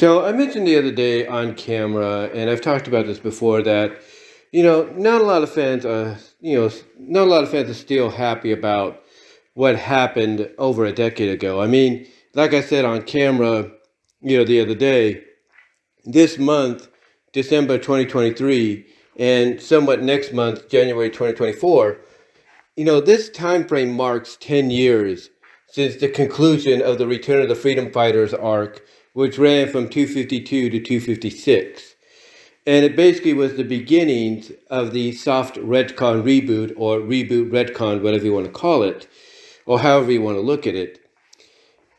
So I mentioned the other day on camera, and I've talked about this before, that not a lot of fans are, not a lot of fans are still happy about what happened over a decade ago. I mean, like I said on camera, the other day, this month, December 2023, and somewhat next month, January 2024, this time frame marks 10 years since the conclusion of the Return of the Freedom Fighters arc, which ran from 252 to 256. And it basically was the beginnings of the soft retcon reboot, or reboot retcon, whatever you want to call it, or however you want to look at it.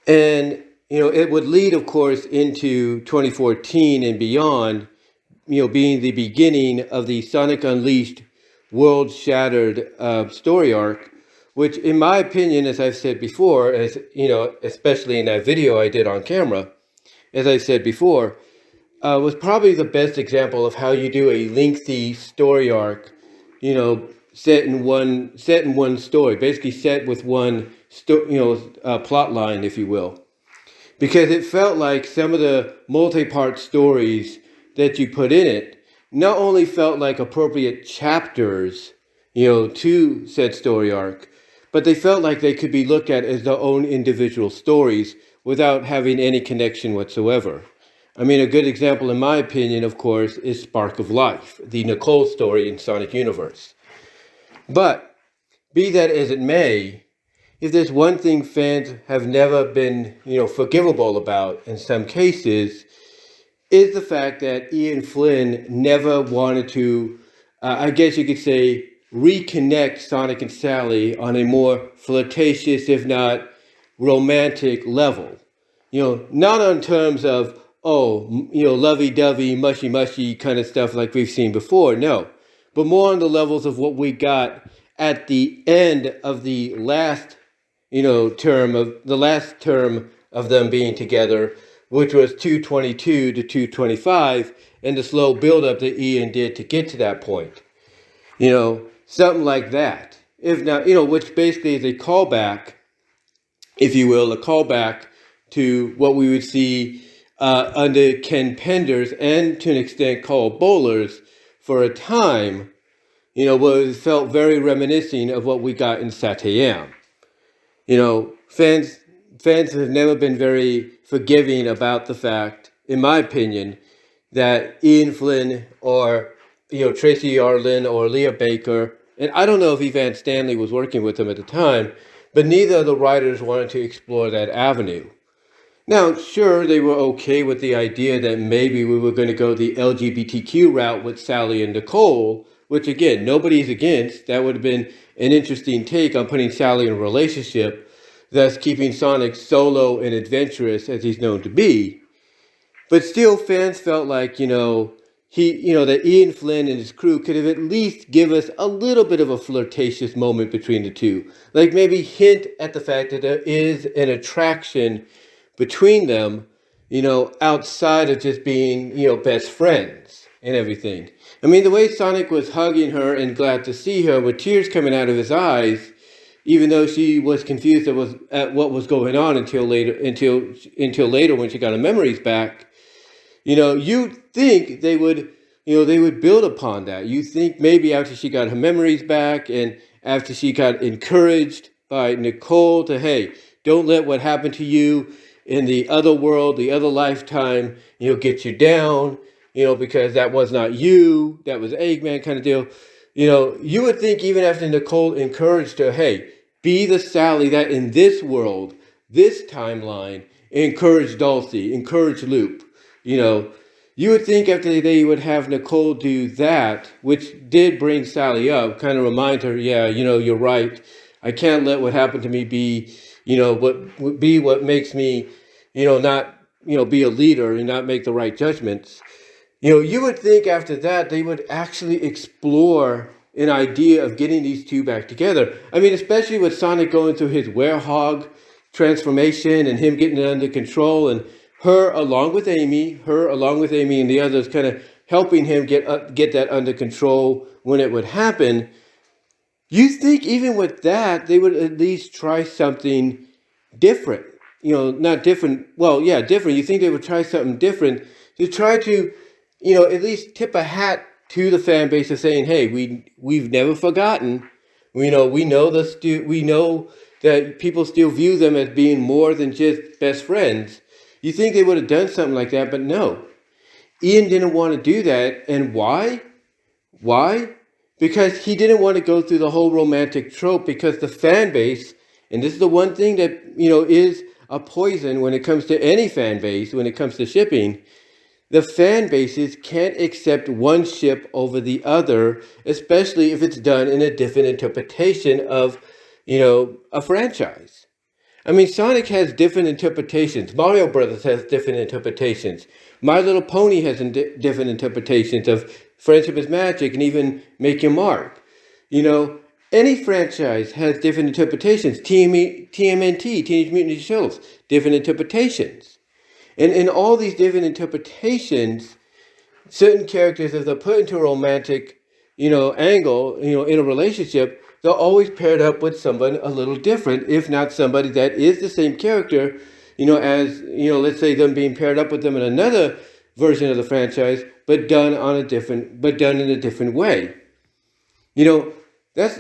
And, it would lead, of course, into 2014 and beyond, being the beginning of the Sonic Unleashed World Shattered story arc, which, in my opinion, as I've said before, as especially in that video I did on camera, as I said before, was probably the best example of how you do a lengthy story arc, set in one story, basically set with one plot line, if you will, because it felt like some of the multi-part stories that you put in it not only felt like appropriate chapters, to said story arc, but they felt like they could be looked at as their own individual stories without having any connection whatsoever. I mean, a good example, in my opinion, of course, is Spark of Life, the Nicole story in Sonic Universe. But, be that as it may, if there's one thing fans have never been, forgivable about in some cases, is the fact that Ian Flynn never wanted to, I guess you could say, reconnect Sonic and Sally on a more flirtatious, if not romantic level. Not on terms of, lovey-dovey, mushy-mushy kind of stuff like we've seen before, no. But more on the levels of what we got at the end of the last, term of them being together, which was 222 to 225, and the slow build-up that Ian did to get to that point. Something like that. If not, which basically is a callback, if you will, a callback to what we would see under Ken Penders and to an extent Carl Bowler's for a time, was felt very reminiscent of what we got in Satayam. Fans have never been very forgiving about the fact, in my opinion, that Ian Flynn or, Tracy Arlen or Leah Baker, and I don't know if Evan Stanley was working with them at the time, but neither of the writers wanted to explore that avenue. Now, sure, they were okay with the idea that maybe we were going to go the LGBTQ route with Sally and Nicole, which, again, nobody's against. That would have been an interesting take on putting Sally in a relationship, thus keeping Sonic solo and adventurous as he's known to be. But still, fans felt like, that Ian Flynn and his crew could have at least give us a little bit of a flirtatious moment between the two. Like maybe hint at the fact that there is an attraction between them, outside of just being, best friends and everything. I mean, the way Sonic was hugging her and glad to see her with tears coming out of his eyes, even though she was confused at what was going on until later when she got her memories back, you'd think they would build upon that. You think maybe after she got her memories back and after she got encouraged by Nicole to, hey, don't let what happened to you in the other world, the other lifetime, get you down, because that was not you, that was Eggman kind of deal. You would think even after Nicole encouraged her, hey, be the Sally that in this world, this timeline, encourage Dulcie, encourage Loop. You would think after they would have Nicole do that, which did bring Sally up, kind of remind her, yeah, you're right. I can't let what happened to me be, what makes me, not, be a leader and not make the right judgments. You would think after that they would actually explore an idea of getting these two back together. I mean, especially with Sonic going through his werehog transformation and him getting it under control, and her along with Amy and the others kind of helping him get that under control when it would happen. You think even with that, they would at least try something different. not different. Well, yeah, different. You think they would try something different to try to, at least tip a hat to the fan base of saying, hey, we've never forgotten. We know that people still view them as being more than just best friends. You think they would have done something like that, but no. Ian didn't want to do that. And why? Why? Because he didn't want to go through the whole romantic trope, because the fan base, and this is the one thing that, is a poison when it comes to any fan base, when it comes to shipping, the fan bases can't accept one ship over the other, especially if it's done in a different interpretation of, a franchise. I mean, Sonic has different interpretations. Mario Brothers has different interpretations. My Little Pony has different interpretations of Friendship is Magic and even Make Your Mark. Any franchise has different interpretations. TMNT, Teenage Mutant Ninja Turtles, different interpretations. And in all these different interpretations, certain characters, if they're put into a romantic, angle, in a relationship, they're always paired up with someone a little different, if not somebody that is the same character, as, let's say them being paired up with them in another version of the franchise, but done in a different way. That's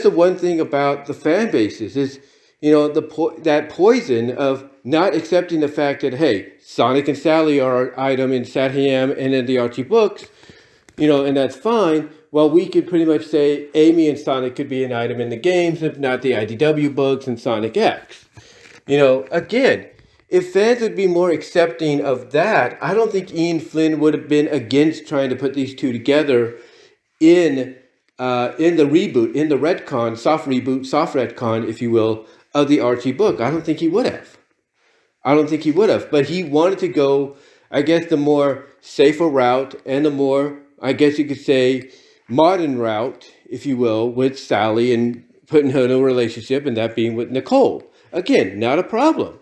the one thing about the fan bases is, that poison of not accepting the fact that, hey, Sonic and Sally are an item in Satham and in the Archie books, and that's fine. Well, we could pretty much say Amy and Sonic could be an item in the games, if not the IDW books and Sonic X. Again, if fans would be more accepting of that, I don't think Ian Flynn would have been against trying to put these two together in the reboot, in the retcon, soft reboot, soft retcon, if you will, of the Archie book. I don't think he would have. But he wanted to go, I guess, the more safer route and the more, I guess you could say, modern route, if you will, with Sally and putting her in a relationship, and that being with Nicole. Again, not a problem.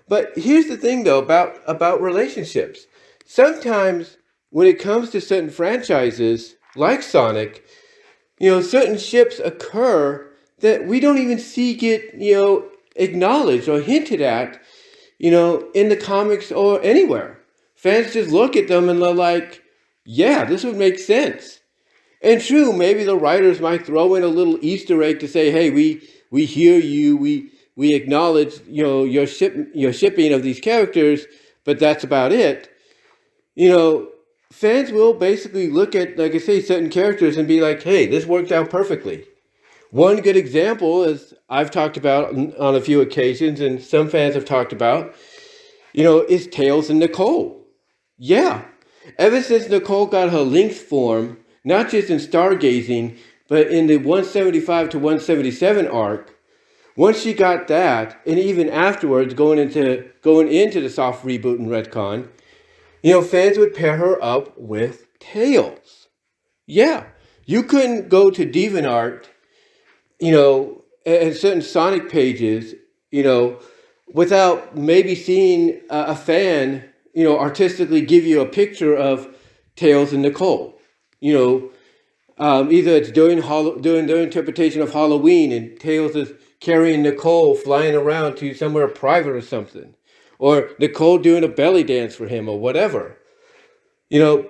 But here's the thing, though, about relationships. Sometimes when it comes to certain franchises, like Sonic, certain ships occur that we don't even see get, acknowledged or hinted at, in the comics or anywhere. Fans just look at them and they're like, yeah, this would make sense. And true, maybe the writers might throw in a little Easter egg to say, hey, we hear you, we acknowledge, your shipping of these characters, but that's about it. Fans will basically look at, like I say, certain characters and be like, hey, this worked out perfectly. One good example, as I've talked about on a few occasions, and some fans have talked about, is Tails and Nicole. Yeah. Ever since Nicole got her Lynx form, not just in Stargazing, but in the 175 to 177 arc, once she got that, and even afterwards going into the soft reboot and retcon, fans would pair her up with Tails. Yeah. You couldn't go to DeviantArt, and certain Sonic pages, without maybe seeing a fan, artistically give you a picture of Tails and Nicole. Either it's doing their interpretation of Halloween and Tails is carrying Nicole flying around to somewhere private or something. Or Nicole doing a belly dance for him or whatever. You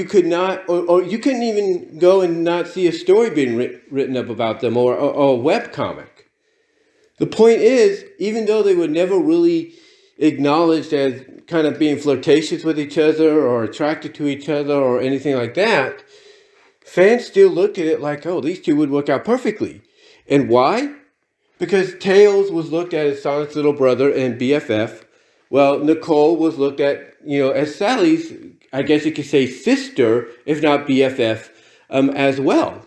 could not, or you couldn't even go and not see a story being written up about them or a web comic. The point is, even though they were never really acknowledged as kind of being flirtatious with each other or attracted to each other or anything like that, fans still looked at it like, oh, these two would work out perfectly. And why? Because Tails was looked at as Sonic's little brother and BFF. Well, Nicole was looked at, as Sally's, I guess you could say, sister, if not BFF, as well.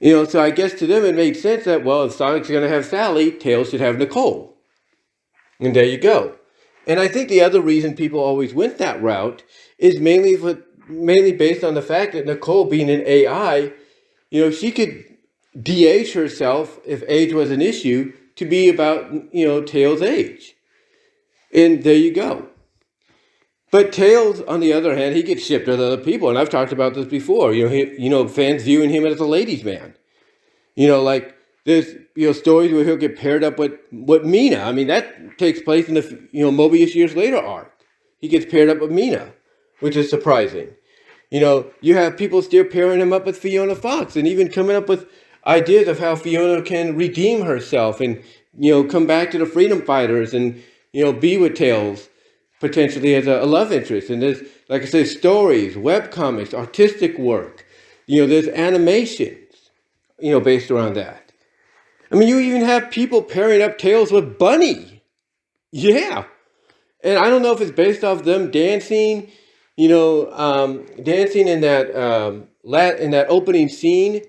So I guess to them it makes sense that, well, if Sonic's going to have Sally, Tails should have Nicole. And there you go. And I think the other reason people always went that route is mainly based on the fact that Nicole, being an AI, she could de-age herself if age was an issue to be about, Tails' age. And there you go. But Tails, on the other hand, he gets shipped with other people, and I've talked about this before. Fans viewing him as a ladies' man. Like There's stories where he'll get paired up with Mina. I mean, that takes place in the Mobius Years Later arc. He gets paired up with Mina, which is surprising. You have people still pairing him up with Fiona Fox, and even coming up with ideas of how Fiona can redeem herself and come back to the Freedom Fighters and be with Tails potentially as a love interest. And there's, like I said, stories, webcomics, artistic work. There's animations based around that. I mean, you even have people pairing up Tails with Bunny. Yeah. And I don't know if it's based off them dancing, dancing in that opening scene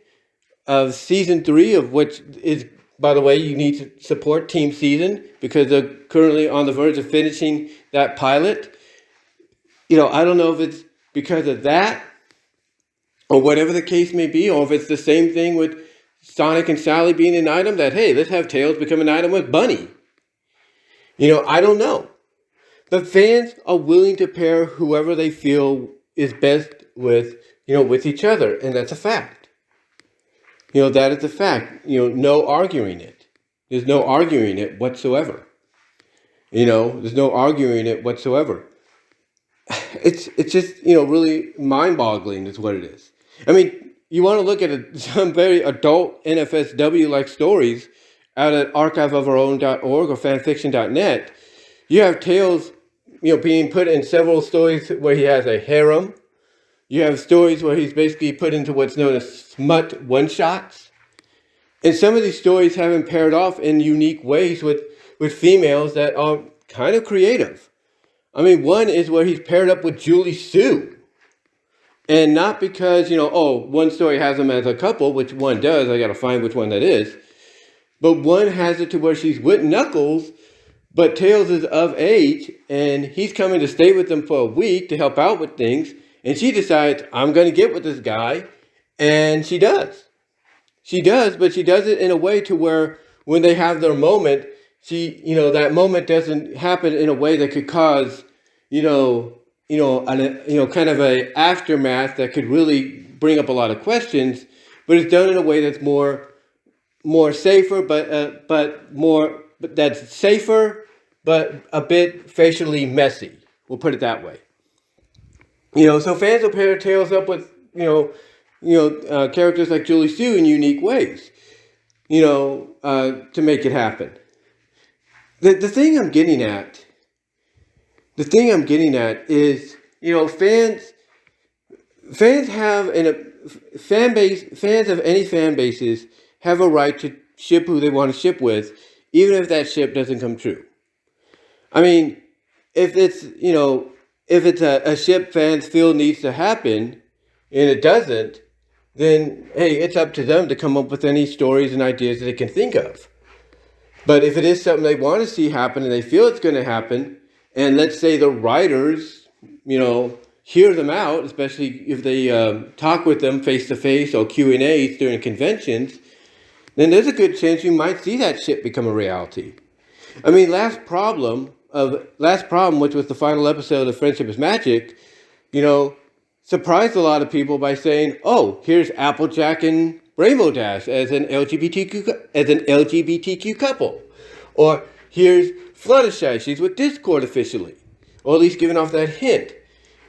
of season 3, of which is, by the way, you need to support Team Season because they're currently on the verge of finishing that pilot. I don't know if it's because of that or whatever the case may be, or if it's the same thing with Sonic and Sally being an item that, hey, let's have Tails become an item with Bunny. I don't know. But fans are willing to pair whoever they feel is best with each other, and that's a fact. That is a fact. No arguing it. There's no arguing it whatsoever. There's no arguing it whatsoever. It's just, really mind-boggling is what it is. I mean, you want to look at some very adult NFSW-like stories out at archiveofourown.org or fanfiction.net. You have Tails, being put in several stories where he has a harem. You have stories where he's basically put into what's known as smut one-shots. And some of these stories have him paired off in unique ways with females that are kind of creative. I mean, one is where he's paired up with Julie Sue. And not because, one story has them as a couple, which one does. I got to find which one that is. But one has it to where she's with Knuckles, but Tails is of age, and he's coming to stay with them for a week to help out with things. And she decides, I'm going to get with this guy. And she does. She does, but she does it in a way to where when they have their moment, that moment doesn't happen in a way that could cause, kind of a aftermath that could really bring up a lot of questions. But it's done in a way that's more safer, but that's safer, but a bit facially messy. We'll put it that way. So fans will pair Tails up with, characters like Julie Sue in unique ways, to make it happen. The thing I'm getting at is, fans have fans of any fan bases have a right to ship who they want to ship with, even if that ship doesn't come true. I mean, if it's a ship fans feel needs to happen and it doesn't, then hey, it's up to them to come up with any stories and ideas that they can think of. But if it is something they want to see happen and they feel it's going to happen, and let's say the writers, hear them out, especially if they talk with them face to face or Q&As during conventions, then there's a good chance you might see that ship become a reality. I mean, last problem, which was the final episode of Friendship is Magic, surprised a lot of people by saying, "Oh, here's Applejack and Rainbow Dash as an LGBTQ couple," or here's Fluttershy, she's with Discord officially, or at least giving off that hint,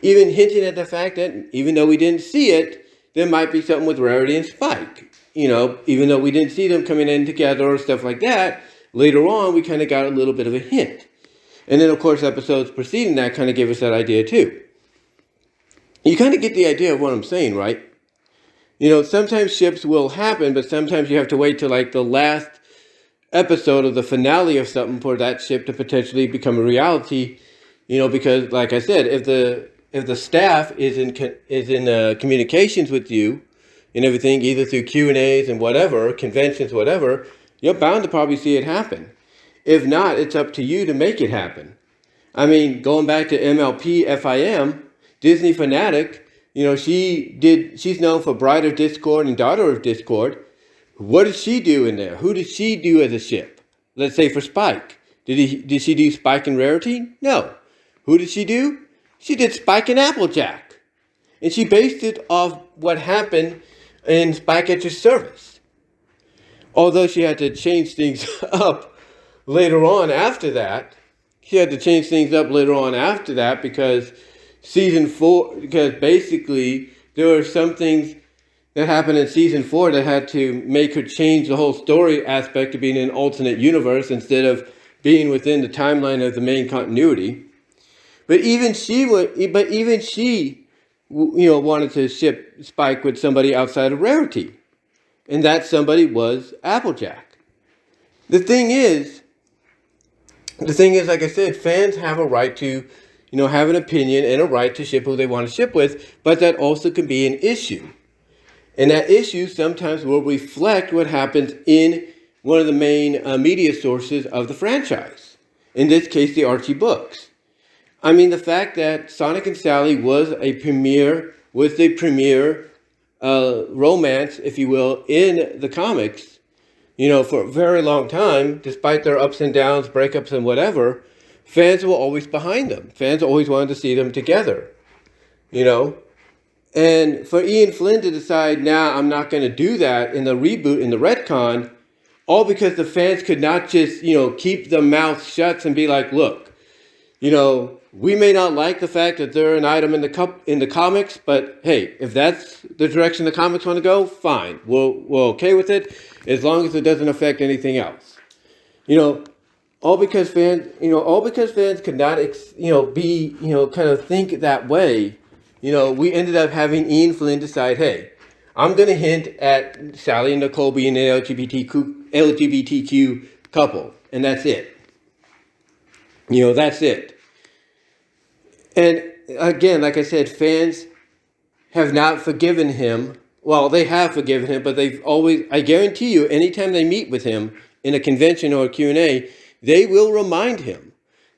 even hinting at the fact that even though we didn't see it, there might be something with Rarity and Spike. Even though we didn't see them coming in together or stuff like that, later on we kind of got a little bit of a hint. And then, of course, episodes preceding that kind of gave us that idea too. You kind of get the idea of what I'm saying, right? Sometimes ships will happen, but sometimes you have to wait till like the last episode of the finale of something for that ship to potentially become a reality. Because, like I said, if the staff is in communications with you and everything, either through Q&As and whatever, conventions, whatever, you're bound to probably see it happen. If not, it's up to you to make it happen. I mean, going back to MLP FIM, Disney Fanatic, she's known for Bride of Discord and Daughter of Discord. What did she do in there? Who did she do as a ship? Let's say for Spike. Did she do Spike and Rarity? No. Who did she do? She did Spike and Applejack. And she based it off what happened in Spike at Your Service. Although she had to change things up later on after that. She had to change things up later on after that because because basically there were some things that happened in season 4 that had to make her change the whole story aspect to being in an alternate universe instead of being within the timeline of the main continuity. But even she wanted to ship Spike with somebody outside of Rarity, and that somebody was Applejack. The thing is, like I said, fans have a right to, have an opinion and a right to ship who they want to ship with, but that also can be an issue. And that issue sometimes will reflect what happens in one of the main media sources of the franchise. In this case, the Archie books. I mean, the fact that Sonic and Sally was the premier romance, if you will, in the comics, for a very long time, despite their ups and downs, breakups and whatever, fans were always behind them. Fans always wanted to see them together, And for Ian Flynn to decide, nah, I'm not going to do that in the reboot, in the retcon, all because the fans could not just, keep their mouths shut and be like, look, we may not like the fact that they're an item in the comics, but hey, if that's the direction the comics want to go, fine. We're okay with it, as long as it doesn't affect anything else. All because fans could not, be, kind of think that way. We ended up having Ian Flynn decide, hey, I'm going to hint at Sally and Nicole being an LGBTQ couple, and that's it. That's it. And again, like I said, fans have not forgiven him. Well, they have forgiven him, but they've always, I guarantee you, anytime they meet with him in a convention or a Q&A, they will remind him.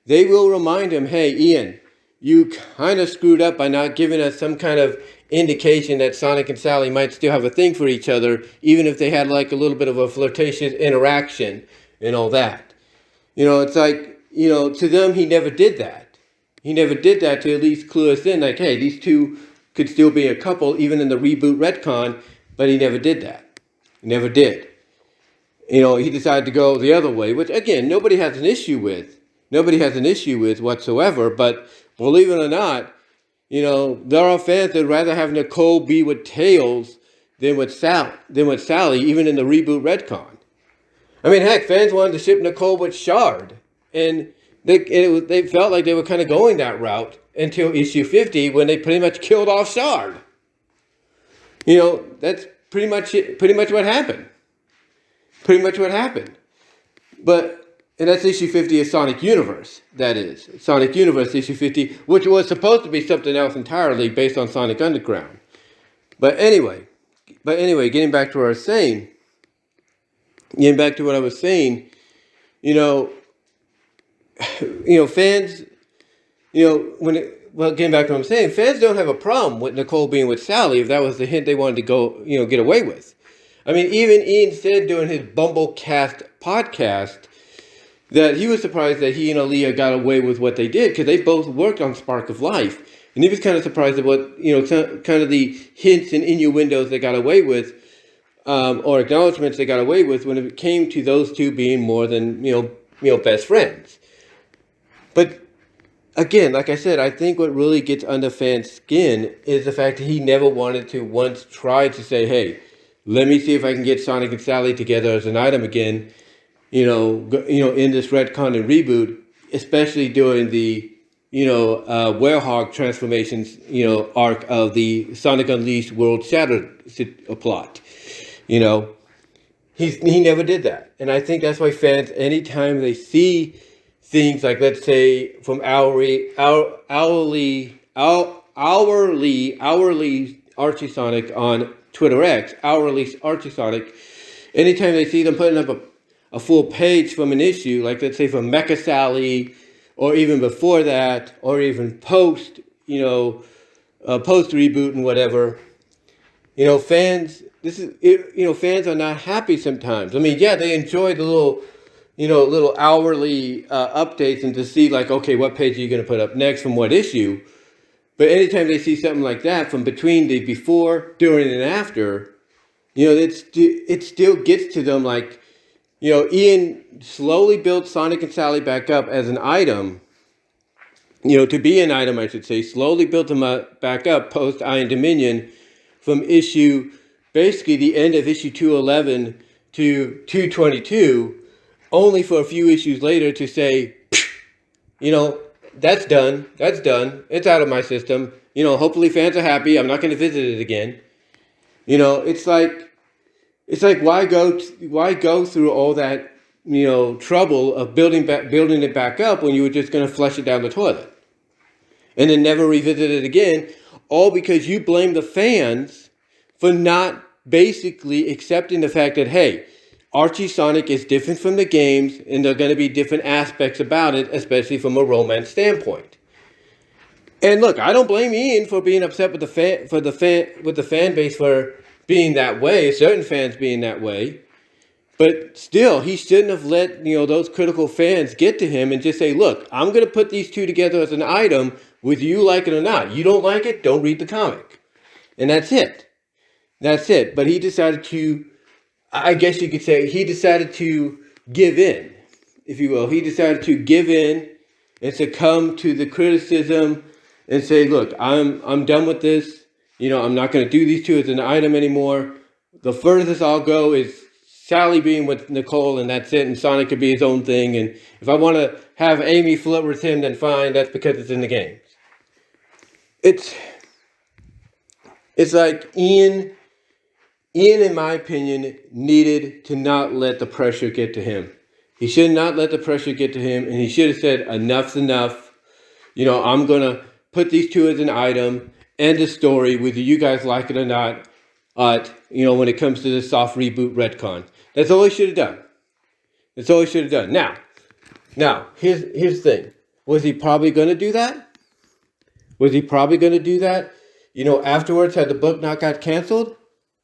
They will remind him, hey, Ian, you kind of screwed up by not giving us some kind of indication that Sonic and Sally might still have a thing for each other, even if they had like a little bit of a flirtatious interaction and all that. It's like, to them, he never did that. He never did that to at least clue us in, like, hey, these two could still be a couple, even in the reboot retcon, but he never did that. He never did. He decided to go the other way, which, again, nobody has an issue with. Nobody has an issue with whatsoever, but believe it or not, there are fans that would rather have Nicole be with Tails than with Sally, even in the reboot retcon. I mean, heck, fans wanted to ship Nicole with Shard, and they felt like they were kind of going that route until issue 50 when they pretty much killed off Shard. That's pretty much what happened. Pretty much what happened. And that's issue 50 of Sonic Universe, that is. Sonic Universe issue 50, which was supposed to be something else entirely based on Sonic Underground. But anyway, getting back to what I was saying, fans, getting back to what I'm saying, fans don't have a problem with Nicole being with Sally if that was the hint they wanted to go, get away with. I mean, even Ian said during his Bumblecast podcast that he was surprised that he and Aaliyah got away with what they did because they both worked on Spark of Life. And he was kind of surprised at what, kind of the hints and innuendos they got away with, or acknowledgments they got away with when it came to those two being more than, best friends. But again, like I said, I think what really gets under fans' skin is the fact that he never wanted to once try to say, hey, let me see if I can get Sonic and Sally together as an item again, in this retcon and reboot, especially during the, Werehog transformations, arc of the Sonic Unleashed World Shattered plot. He never did that. And I think that's why fans, anytime they see things like, let's say, from hourly Archie Sonic on Twitter X, hourly Archie Sonic, anytime they see them putting up a full page from an issue, like let's say from Mecha Sally, or even before that, or even post reboot and whatever, fans, fans are not happy sometimes. I mean, yeah, they enjoy the little hourly updates and to see like, okay, what page are you going to put up next from what issue? But anytime they see something like that from between the before, during, and after, it still gets to them. Like, Ian slowly built Sonic and Sally back up as an item, to be an item, I should say, slowly built them back up post Iron Dominion from basically the end of issue 211 to 222, only for a few issues later to say, that's done, it's out of my system, hopefully fans are happy, I'm not going to visit it again. It's like why go through all that trouble of building it back up when you were just going to flush it down the toilet and then never revisit it again, all because you blame the fans for not basically accepting the fact that, hey, Archie Sonic is different from the games and there are going to be different aspects about it, especially from a romance standpoint. And look, I don't blame Ian for being upset with the fan base for being that way, certain fans being that way. But still, he shouldn't have let those critical fans get to him and just say, look, I'm going to put these two together as an item, whether you like it or not. You don't like it, don't read the comic. And that's it. But he decided to, I guess you could say, he decided to give in, if you will. He decided to give in and succumb to the criticism and say, look, I'm done with this. I'm not going to do these two as an item anymore. The furthest I'll go is Sally being with Nicole, and that's it. And Sonic could be his own thing. And if I want to have Amy flirt with him, then fine. That's because it's in the games. It's like Ian, in my opinion, needed to not let the pressure get to him. He should not let the pressure get to him, and he should have said, enough's enough. I'm going to put these two as an item, end the story, whether you guys like it or not, when it comes to the soft reboot retcon. That's all he should have done. Now, here's the thing. Was he probably going to do that? Afterwards, had the book not got canceled?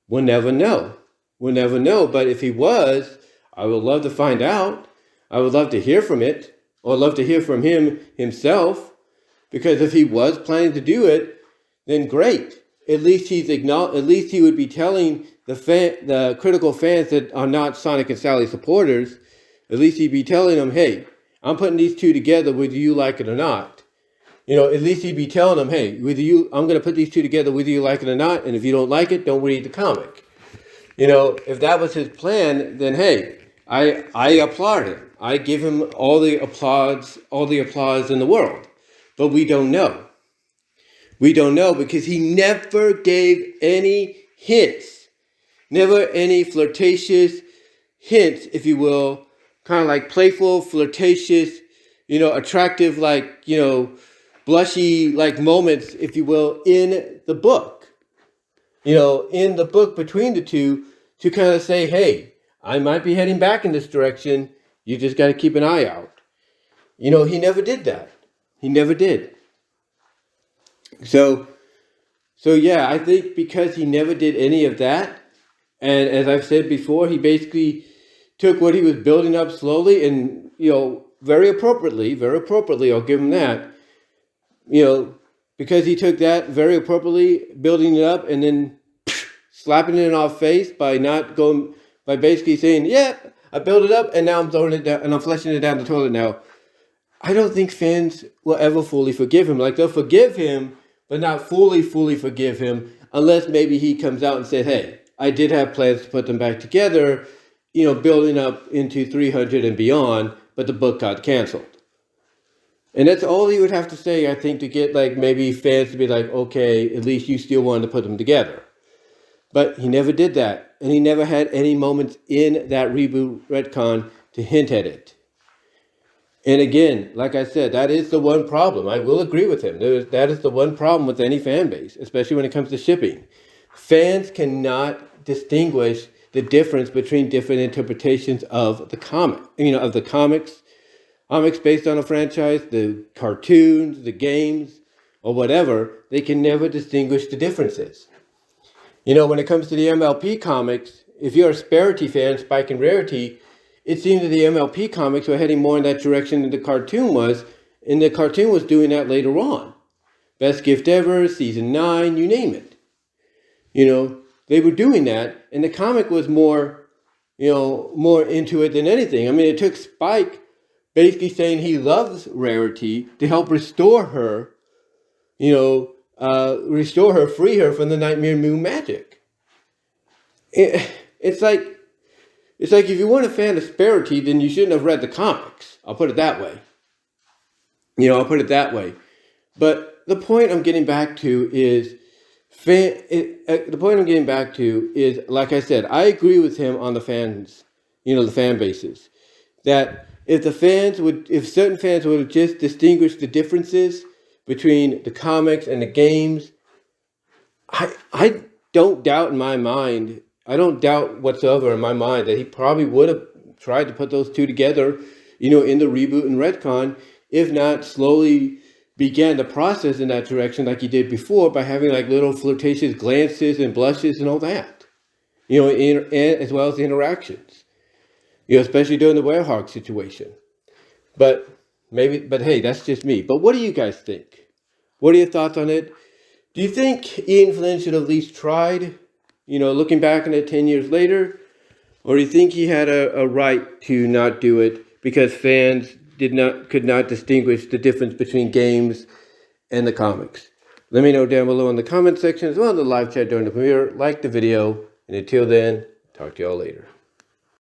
We'll never know. But if he was, I would love to find out. I would love to hear from it, or love to hear from him himself. Because if he was planning to do it, then great. At least he would be telling the critical fans that are not Sonic and Sally supporters. At least he'd be telling them, hey, I'm putting these two together whether you like it or not. At least he'd be telling them, hey, I'm going to put these two together whether you like it or not, and if you don't like it, don't read the comic. If that was his plan, then hey, I applaud him. I give him all the applause in the world. But we don't know. We don't know because he never gave any hints. Never any flirtatious hints, if you will. Kind of like playful, flirtatious, attractive, like, blushy, like moments, if you will, in the book. In the book between the two to kind of say, hey, I might be heading back in this direction. You just got to keep an eye out. He never did that. He never did. So yeah, I think because he never did any of that, and as I've said before, he basically took what he was building up slowly and, very appropriately, I'll give him that, because he took that very appropriately, building it up and then slapping it in our face by basically saying, yeah, I built it up and now I'm throwing it down and I'm flushing it down the toilet now. I don't think fans will ever fully forgive him. Like, they'll forgive him, but not fully forgive him, unless maybe he comes out and says, hey, I did have plans to put them back together, building up into 300 and beyond, but the book got canceled. And that's all he would have to say, I think, to get, like, maybe fans to be like, okay, at least you still wanted to put them together. But he never did that, and he never had any moments in that reboot retcon to hint at it. And again, like I said, that is the one problem. I will agree with him. That is the one problem with any fan base, especially when it comes to shipping. Fans cannot distinguish the difference between different interpretations of the comic, of the comics based on a franchise, the cartoons, the games, or whatever. They can never distinguish the differences. When it comes to the MLP comics, if you're a Sparity fan, Spike and Rarity, it seems that the MLP comics were heading more in that direction than the cartoon was, and the cartoon was doing that later on. Best Gift Ever, Season 9, you name it. they were doing that, and the comic was more, more into it than anything. I mean, it took Spike basically saying he loves Rarity to help restore her, free her from the Nightmare Moon magic. It's like if you weren't a fan of Rarity, then you shouldn't have read the comics. I'll put it that way. But the point I'm getting back to is, like I said, I agree with him on the fans, the fan bases, that if certain fans would have just distinguished the differences between the comics and the games, I don't doubt whatsoever in my mind that he probably would have tried to put those two together, in the reboot and retcon, if not slowly began the process in that direction like he did before by having like little flirtatious glances and blushes and all that, and as well as the interactions, especially during the Werehog situation. But hey, that's just me. But what do you guys think? What are your thoughts on it? Do you think Ian Flynn should have at least tried, looking back on it 10 years later? Or do you think he had a right to not do it because fans could not distinguish the difference between games and the comics? Let me know down below in the comment section as well as the live chat during the premiere. Like the video, and until then, talk to y'all later.